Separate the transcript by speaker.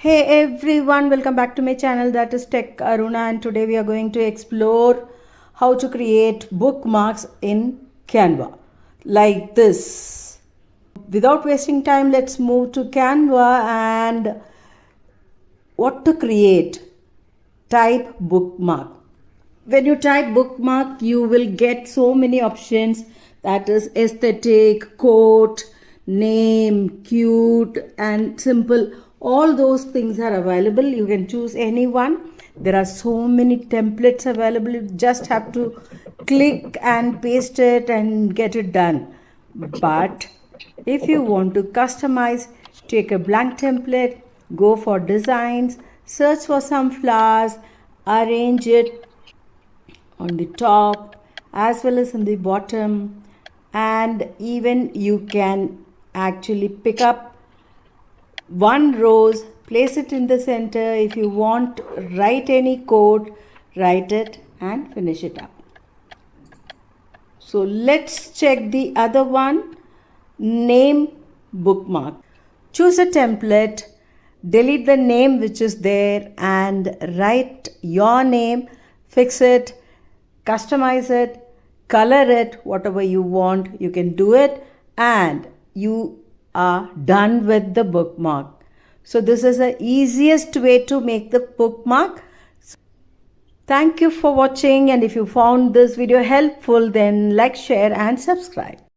Speaker 1: Hey everyone, welcome back to my channel, that is Tech Aruna, and today we are going to explore how to create bookmarks in Canva like this. Without wasting time, let's move to Canva and what to create. Type bookmark. When you type bookmark, you will get so many options, that is aesthetic, quote, name, cute and simple. All those things are available. You can choose any one. There are so many templates available. You just have to click and paste it and get it done. But if you want to customize, take a blank template, go for designs, search for some flowers, arrange it on the top as well as on the bottom, and even you can actually pick up one rose, place it in the center. If you want, write any code, write it and finish it up. So let's check the other one, name bookmark. Choose a template, delete the name which is there and write your name, fix it, customize it, color it, whatever you want, you can do it, and you are done with the bookmark. So this is the easiest way to make the bookmark. Thank you for watching, and if you found this video helpful, then like, share and subscribe.